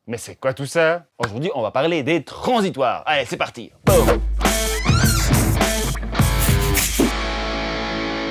Mais c'est quoi tout ça? Aujourd'hui, on va parler des transitoires. Allez, c'est parti. Boom.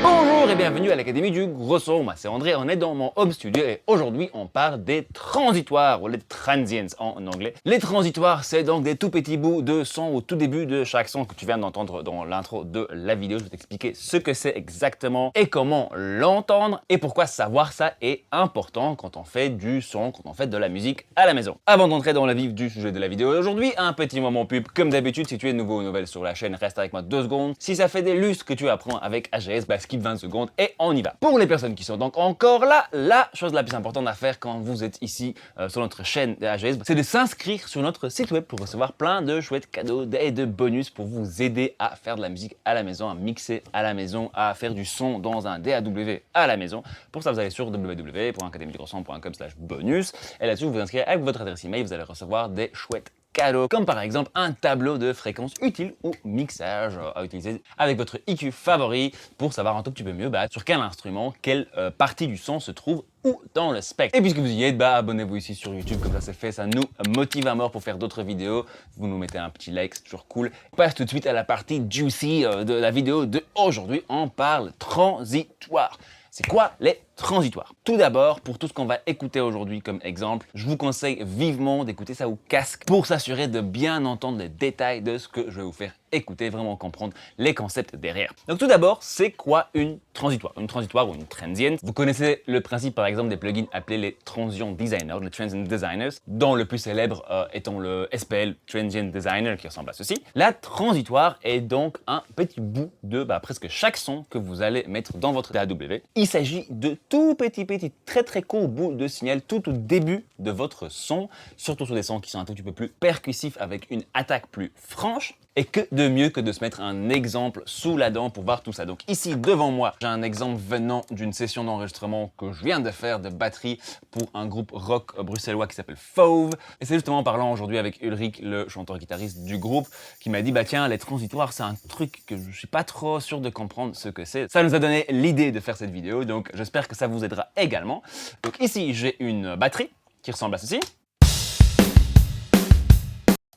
Bonjour et bienvenue à l'Académie du Gros Son. Moi, c'est André, on est dans mon home studio et aujourd'hui, on parle des transitoires, ou les transients en anglais. Les transitoires, c'est donc des tout petits bouts de son au tout début de chaque son que tu viens d'entendre dans l'intro de la vidéo. Je vais t'expliquer ce que c'est exactement et comment l'entendre et pourquoi savoir ça est important quand on fait du son, quand on fait de la musique à la maison. Avant d'entrer dans le vif du sujet de la vidéo d'aujourd'hui, un petit moment pub. Comme d'habitude, si tu es nouveau ou nouvelle sur la chaîne, reste avec moi 2 secondes. Si ça fait des lustres que tu apprends avec AGS, skip 20 secondes et on y va. Pour les personnes qui sont donc encore là, la chose la plus importante à faire quand vous êtes ici sur notre chaîne AGS, c'est de s'inscrire sur notre site web pour recevoir plein de chouettes cadeaux et de bonus pour vous aider à faire de la musique à la maison, à mixer à la maison, à faire du son dans un DAW à la maison. Pour ça, vous allez sur www.academiedugrosson.com/bonus et là-dessus, vous vous inscrivez avec votre adresse email, vous allez recevoir des chouettes cadeaux, comme par exemple un tableau de fréquences utiles ou mixage à utiliser avec votre EQ favori pour savoir un tout petit peu mieux sur quel instrument, quelle partie du son se trouve ou dans le spectre. Et puisque vous y êtes, abonnez-vous ici sur YouTube, comme ça c'est fait, ça nous motive à mort pour faire d'autres vidéos. Vous nous mettez un petit like, c'est toujours cool. On passe tout de suite à la partie juicy de la vidéo d'aujourd'hui. On parle transitoire. C'est quoi les transitoires? Tout d'abord, pour tout ce qu'on va écouter aujourd'hui comme exemple, je vous conseille vivement d'écouter ça au casque pour s'assurer de bien entendre les détails de ce que je vais vous faire écouter, vraiment comprendre les concepts derrière. Donc tout d'abord, c'est quoi une transitoire? Une transitoire ou une transient. Vous connaissez le principe par exemple des plugins appelés les Transient Designers, les Transient Designers, dont le plus célèbre étant le SPL Transient Designer qui ressemble à ceci. La transitoire est donc un petit bout de presque chaque son que vous allez mettre dans votre DAW. Il s'agit de tout petit, très court bout de signal tout au début de votre son, surtout sur des sons qui sont un tout petit peu plus percussifs avec une attaque plus franche. Et que de mieux que de se mettre un exemple sous la dent pour voir tout ça. Donc ici, devant moi, j'ai un exemple venant d'une session d'enregistrement que je viens de faire de batterie pour un groupe rock bruxellois qui s'appelle Fauve. Et c'est justement en parlant aujourd'hui avec Ulrich, le chanteur-guitariste du groupe, qui m'a dit tiens, les transitoires, c'est un truc que je suis pas trop sûr de comprendre ce que c'est. Ça nous a donné l'idée de faire cette vidéo, donc j'espère que ça vous aidera également. Donc ici, j'ai une batterie qui ressemble à ceci.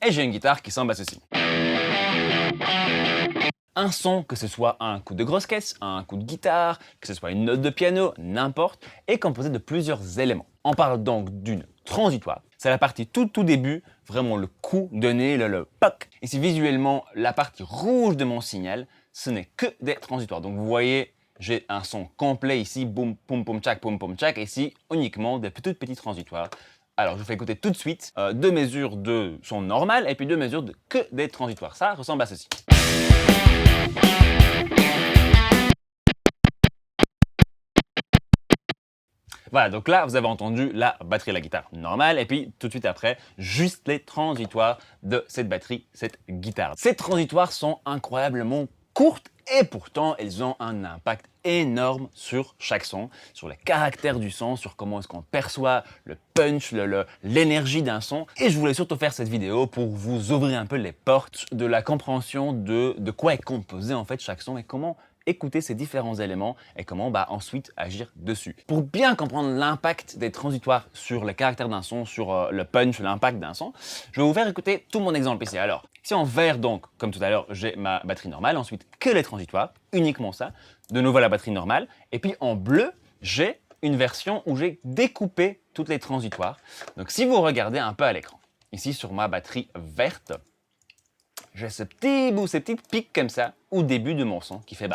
Et j'ai une guitare qui ressemble à ceci. Un son, que ce soit un coup de grosse caisse, un coup de guitare, que ce soit une note de piano, n'importe, est composé de plusieurs éléments. On parle donc d'une transitoire. C'est la partie tout début, vraiment le coup donné, le poc. Ici visuellement, la partie rouge de mon signal, ce n'est que des transitoires. Donc vous voyez, j'ai un son complet ici, boum, poum, poum, tchac, et ici uniquement des toutes petites transitoires. Alors, je vous fais écouter tout de suite 2 mesures de son normal et puis 2 mesures de que des transitoires. Ça ressemble à ceci. Voilà, donc là, vous avez entendu la batterie et la guitare normale, et puis tout de suite après, juste les transitoires de cette batterie, cette guitare. Ces transitoires sont incroyablement courtes et pourtant, elles ont un impact énorme sur chaque son, sur les caractères du son, sur comment est-ce qu'on perçoit le punch, l'énergie d'un son. Et je voulais surtout faire cette vidéo pour vous ouvrir un peu les portes de la compréhension de quoi est composé en fait chaque son et comment écouter ces différents éléments et comment ensuite agir dessus. Pour bien comprendre l'impact des transitoires sur le caractère d'un son, sur le punch, l'impact d'un son, je vais vous faire écouter tout mon exemple ici. Alors, si en vert donc, comme tout à l'heure, j'ai ma batterie normale, ensuite que les transitoires, uniquement ça, de nouveau la batterie normale, et puis en bleu, j'ai une version où j'ai découpé toutes les transitoires. Donc si vous regardez un peu à l'écran, ici sur ma batterie verte, j'ai ce petit bout, ces petites pics comme ça, au début de mon son, qui fait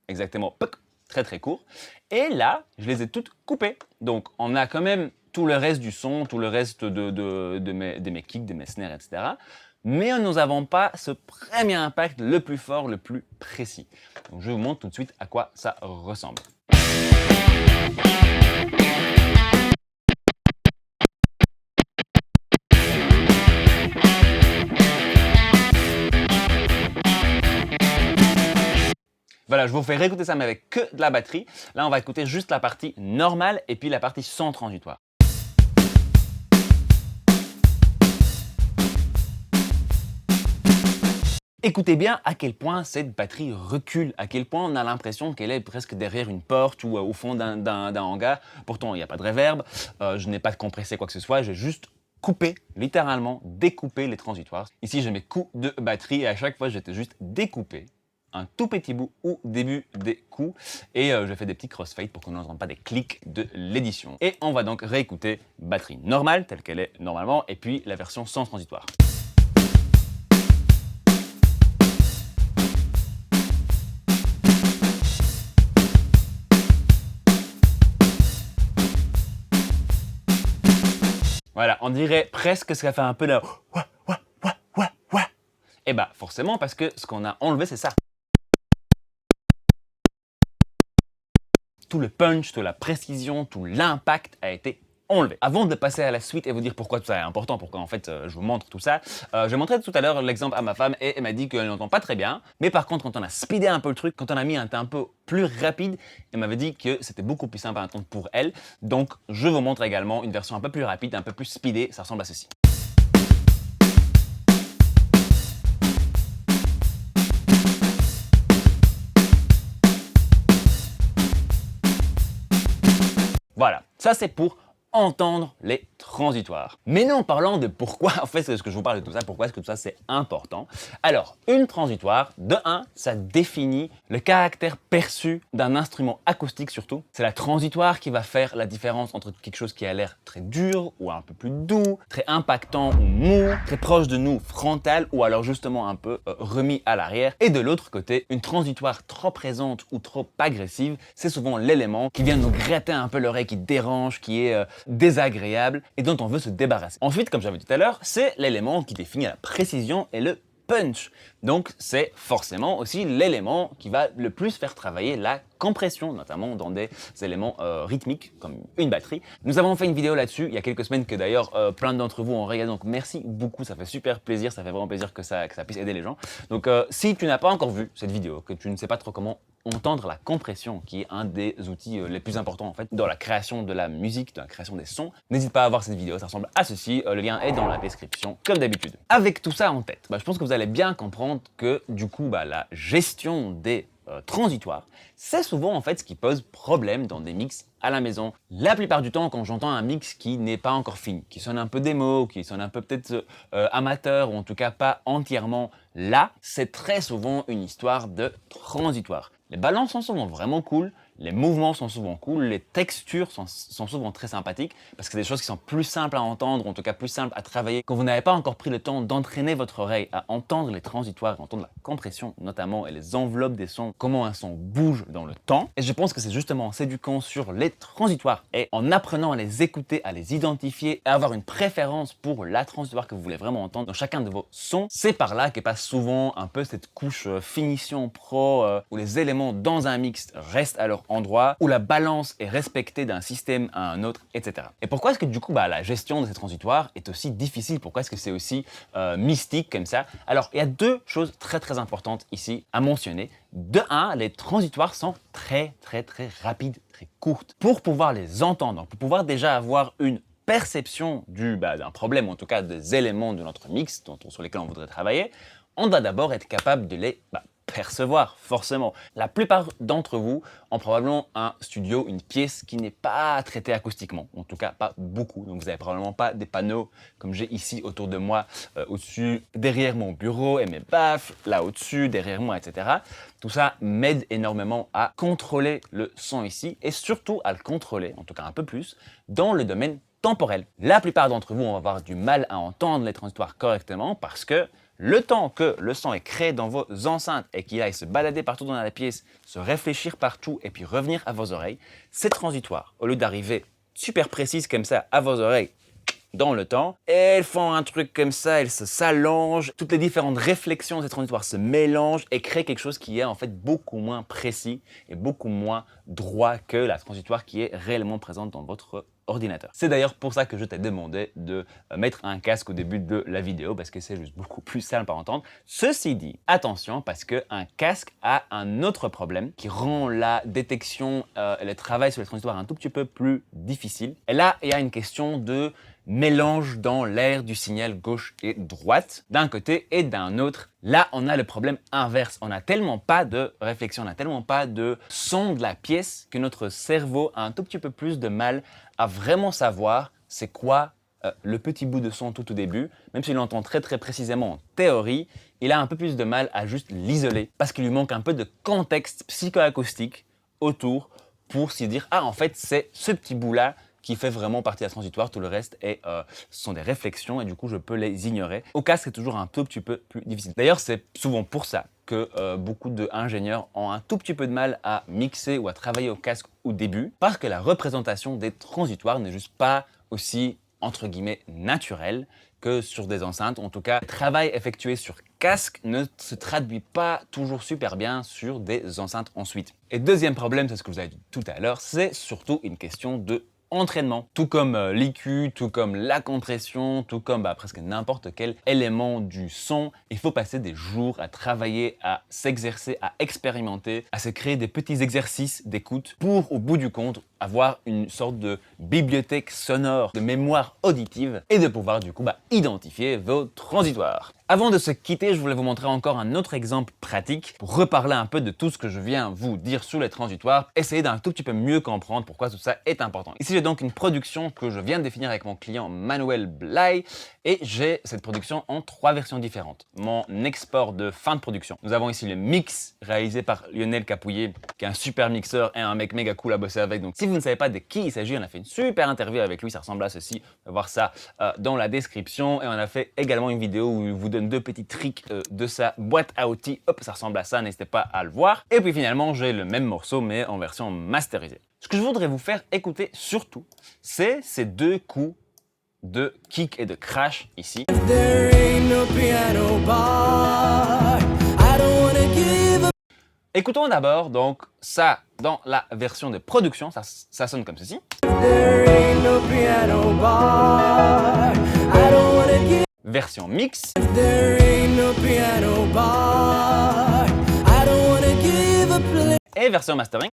exactement très court. Et là, je les ai toutes coupées. Donc, on a quand même tout le reste du son, tout le reste de mes kicks, de mes snares, etc. Mais nous n'avons pas ce premier impact le plus fort, le plus précis. Donc, je vous montre tout de suite à quoi ça ressemble. Voilà, je vous fais réécouter ça mais avec que de la batterie. Là, on va écouter juste la partie normale et puis la partie sans transitoire. Écoutez bien à quel point cette batterie recule, à quel point on a l'impression qu'elle est presque derrière une porte ou au fond d'un hangar. Pourtant, il n'y a pas de reverb, je n'ai pas de compressé quoi que ce soit, j'ai juste couper, littéralement découper les transitoires. Ici, j'ai mes coups de batterie et à chaque fois, j'étais juste découper un tout petit bout au début des coups et je fais des petits crossfades pour qu'on n'entende pas des clics de l'édition. Et on va donc réécouter batterie normale telle qu'elle est normalement et puis la version sans transitoire. Voilà, on dirait presque que ça fait un peu de et bah forcément parce que ce qu'on a enlevé c'est ça. Tout le punch, toute la précision, tout l'impact a été enlevé. Avant de passer à la suite et vous dire pourquoi tout ça est important, pourquoi en fait je vous montre tout ça, je montrais tout à l'heure l'exemple à ma femme et elle m'a dit qu'elle n'entend pas très bien. Mais par contre, quand on a speedé un peu le truc, quand on a mis un tempo plus rapide, elle m'avait dit que c'était beaucoup plus simple à entendre pour elle. Donc je vous montre également une version un peu plus rapide, un peu plus speedée, ça ressemble à ceci. Voilà, ça c'est pour entendre les transitoires. Mais non, en parlant de pourquoi, en fait, c'est ce que je vous parle de tout ça, pourquoi est-ce que tout ça c'est important. Alors, une transitoire, de 1, ça définit le caractère perçu d'un instrument acoustique surtout. C'est la transitoire qui va faire la différence entre quelque chose qui a l'air très dur ou un peu plus doux, très impactant ou mou, très proche de nous, frontal ou alors justement un peu remis à l'arrière. Et de l'autre côté, une transitoire trop présente ou trop agressive, c'est souvent l'élément qui vient nous gratter un peu l'oreille, qui dérange, qui est désagréable et dont on veut se débarrasser. Ensuite, comme j'avais dit tout à l'heure, c'est l'élément qui définit la précision et le punch. Donc c'est forcément aussi l'élément qui va le plus faire travailler la compression, notamment dans des éléments rythmiques comme une batterie. Nous avons fait une vidéo là-dessus il y a quelques semaines que d'ailleurs plein d'entre vous ont regardé, donc merci beaucoup, ça fait super plaisir, ça fait vraiment plaisir que ça puisse aider les gens. Donc si tu n'as pas encore vu cette vidéo, que tu ne sais pas trop comment entendre la compression, qui est un des outils les plus importants en fait dans la création de la musique, dans la création des sons, n'hésite pas à voir cette vidéo, ça ressemble à ceci, le lien est dans la description comme d'habitude. Avec tout ça en tête, je pense que vous allez bien comprendre que du coup la gestion des transitoires, c'est souvent en fait ce qui pose problème dans des mix à la maison. La plupart du temps, quand j'entends un mix qui n'est pas encore fini, qui sonne un peu démo, qui sonne un peu peut-être amateur, ou en tout cas pas entièrement là, c'est très souvent une histoire de transitoire. Les balances sont souvent vraiment cool, les mouvements sont souvent cool, les textures sont souvent très sympathiques parce que c'est des choses qui sont plus simples à entendre, ou en tout cas plus simples à travailler. Quand vous n'avez pas encore pris le temps d'entraîner votre oreille à entendre les transitoires, à entendre la compression notamment et les enveloppes des sons, comment un son bouge dans le temps. Et je pense que c'est justement en s'éduquant sur les transitoires et en apprenant à les écouter, à les identifier, à avoir une préférence pour la transitoire que vous voulez vraiment entendre dans chacun de vos sons. C'est par là qu'est passe souvent un peu cette couche finition pro où les éléments dans un mix restent à leur endroit, où la balance est respectée d'un système à un autre, etc. Et pourquoi est-ce que du coup la gestion de ces transitoires est aussi difficile? Pourquoi est-ce que c'est aussi mystique comme ça? Alors il y a deux choses très importantes ici à mentionner. De 1, les transitoires sont très rapides, très courtes. Pour pouvoir les entendre, pour pouvoir déjà avoir une perception d'un problème, ou en tout cas des éléments de notre mix sur lesquels on voudrait travailler, on doit d'abord être capable de les percevoir, forcément. La plupart d'entre vous ont probablement un studio, une pièce qui n'est pas traitée acoustiquement, en tout cas pas beaucoup. Donc vous n'avez probablement pas des panneaux comme j'ai ici autour de moi, au-dessus, derrière mon bureau et mes baffes, là au-dessus, derrière moi, etc. Tout ça m'aide énormément à contrôler le son ici et surtout à le contrôler, en tout cas un peu plus, dans le domaine temporel. La plupart d'entre vous vont avoir du mal à entendre les transitoires correctement parce que le temps que le son est créé dans vos enceintes et qu'il aille se balader partout dans la pièce, se réfléchir partout et puis revenir à vos oreilles, c'est transitoire. Au lieu d'arriver super précise comme ça à vos oreilles dans le temps, elles font un truc comme ça, elles s'allongent, toutes les différentes réflexions de ces transitoires se mélangent et créent quelque chose qui est en fait beaucoup moins précis et beaucoup moins droit que la transitoire qui est réellement présente dans votre ordinateur. C'est d'ailleurs pour ça que je t'ai demandé de mettre un casque au début de la vidéo parce que c'est juste beaucoup plus simple à entendre. Ceci dit, attention parce qu'un casque a un autre problème qui rend la détection et le travail sur les transitoires un tout petit peu plus difficile. Et là, il y a une question de mélange dans l'air du signal gauche et droite d'un côté et d'un autre. Là, on a le problème inverse. On n'a tellement pas de réflexion, on n'a tellement pas de son de la pièce que notre cerveau a un tout petit peu plus de mal à vraiment savoir c'est quoi le petit bout de son tout au début, même s'il l'entend très précisément en théorie, il a un peu plus de mal à juste l'isoler parce qu'il lui manque un peu de contexte psychoacoustique autour pour s'y dire « Ah, en fait, c'est ce petit bout-là qui fait vraiment partie de la transitoire, tout le reste ce sont des réflexions et du coup, je peux les ignorer. » Au casque, c'est toujours un tout petit peu plus difficile. D'ailleurs, c'est souvent pour ça que beaucoup d'ingénieurs ont un tout petit peu de mal à mixer ou à travailler au casque au début, parce que la représentation des transitoires n'est juste pas aussi entre guillemets naturel que sur des enceintes. En tout cas, le travail effectué sur casque ne se traduit pas toujours super bien sur des enceintes ensuite. Et deuxième problème, c'est ce que vous avez dit tout à l'heure, c'est surtout une question de entraînement. Tout comme l'IQ, tout comme la compression, tout comme presque n'importe quel élément du son, il faut passer des jours à travailler, à s'exercer, à expérimenter, à se créer des petits exercices d'écoute pour, au bout du compte, avoir une sorte de bibliothèque sonore, de mémoire auditive et de pouvoir du coup identifier vos transitoires. Avant de se quitter, je voulais vous montrer encore un autre exemple pratique pour reparler un peu de tout ce que je viens vous dire sur les transitoires, essayer d'un tout petit peu mieux comprendre pourquoi tout ça est important. Ici, j'ai donc une production que je viens de définir avec mon client Manuel Blay et j'ai cette production en 3 versions différentes. Mon export de fin de production. Nous avons ici le mix réalisé par Lionel Capouillet, qui est un super mixeur et un mec méga cool à bosser avec. Donc si vous ne savez pas de qui il s'agit, on a fait une super interview avec lui, ça ressemble à ceci. On va voir ça dans la description et on a fait également une vidéo où il vous donne 2 petits tricks de sa boîte à outils. Hop, ça ressemble à ça, n'hésitez pas à le voir. Et puis finalement, j'ai le même morceau mais en version masterisée. Ce que je voudrais vous faire écouter surtout, c'est ces 2 coups de kick et de crash ici. Écoutons d'abord donc ça dans la version de production, ça sonne comme ceci. Version mix. Et version mastering.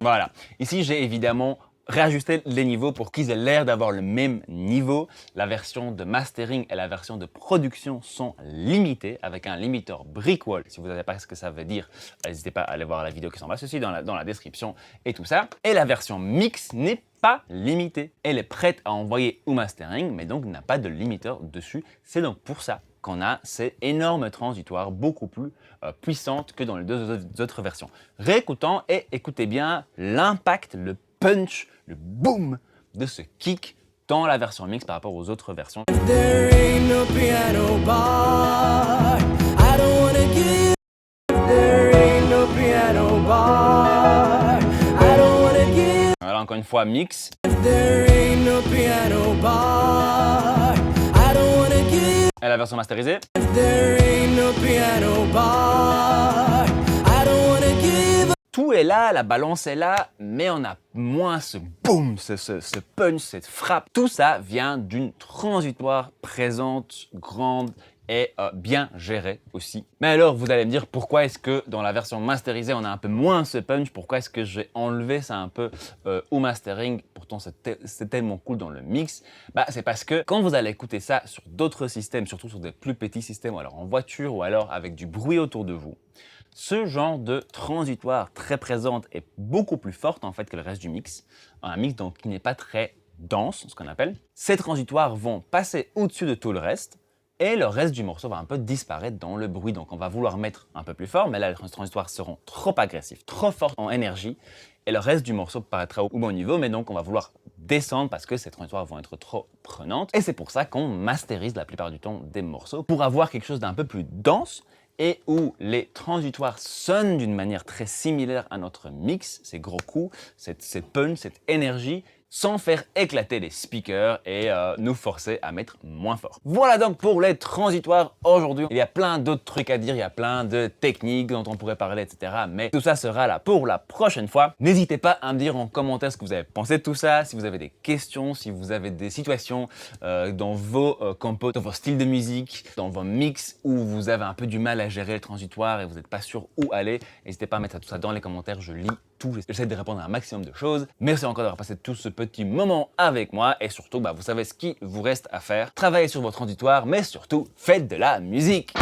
Voilà. Ici, j'ai évidemment réajuster les niveaux pour qu'ils aient l'air d'avoir le même niveau. La version de mastering et la version de production sont limitées avec un limiteur Brickwall. Si vous ne savez pas ce que ça veut dire, n'hésitez pas à aller voir la vidéo qui s'en va ceci dans la description et tout ça. Et la version mix n'est pas limitée. Elle est prête à envoyer au mastering, mais donc n'a pas de limiteur dessus. C'est donc pour ça qu'on a ces énormes transitoires beaucoup plus puissantes que dans les 2 autres versions. Réécoutons et écoutez bien l'impact, le punch, le boom de ce kick dans la version mix par rapport aux autres versions. Voilà, encore une fois, mix. Et la version masterisée. Tout est là, la balance est là, mais on a moins ce boom, ce punch, cette frappe. Tout ça vient d'une transitoire présente, grande et bien gérée aussi. Mais alors, vous allez me dire, pourquoi est-ce que dans la version masterisée, on a un peu moins ce punch? Pourquoi est-ce que j'ai enlevé ça un peu au mastering? Pourtant, c'est tellement cool dans le mix. C'est parce que quand vous allez écouter ça sur d'autres systèmes, surtout sur des plus petits systèmes, ou alors en voiture, ou alors avec du bruit autour de vous, ce genre de transitoire très présente est beaucoup plus forte en fait que le reste du mix. Un mix donc qui n'est pas très dense, ce qu'on appelle. Ces transitoires vont passer au-dessus de tout le reste et le reste du morceau va un peu disparaître dans le bruit. Donc on va vouloir mettre un peu plus fort, mais là les transitoires seront trop agressifs, trop forts en énergie et le reste du morceau paraîtra au bon niveau, mais donc on va vouloir descendre parce que ces transitoires vont être trop prenantes. Et c'est pour ça qu'on masterise la plupart du temps des morceaux pour avoir quelque chose d'un peu plus dense et où les transitoires sonnent d'une manière très similaire à notre mix, ces gros coups, cette punch, cette énergie, sans faire éclater les speakers et nous forcer à mettre moins fort. Voilà donc pour les transitoires aujourd'hui. Il y a plein d'autres trucs à dire, il y a plein de techniques dont on pourrait parler, etc. Mais tout ça sera là pour la prochaine fois. N'hésitez pas à me dire en commentaire ce que vous avez pensé de tout ça, si vous avez des questions, si vous avez des situations dans vos compos, dans vos styles de musique, dans vos mix où vous avez un peu du mal à gérer les transitoires et vous n'êtes pas sûr où aller. N'hésitez pas à mettre tout ça dans les commentaires, je lis tout, j'essaie de répondre à un maximum de choses. Merci encore d'avoir passé tout ce petit moment avec moi et surtout, vous savez ce qu'il vous reste à faire. Travaillez sur vos transitoires, mais surtout, faites de la musique.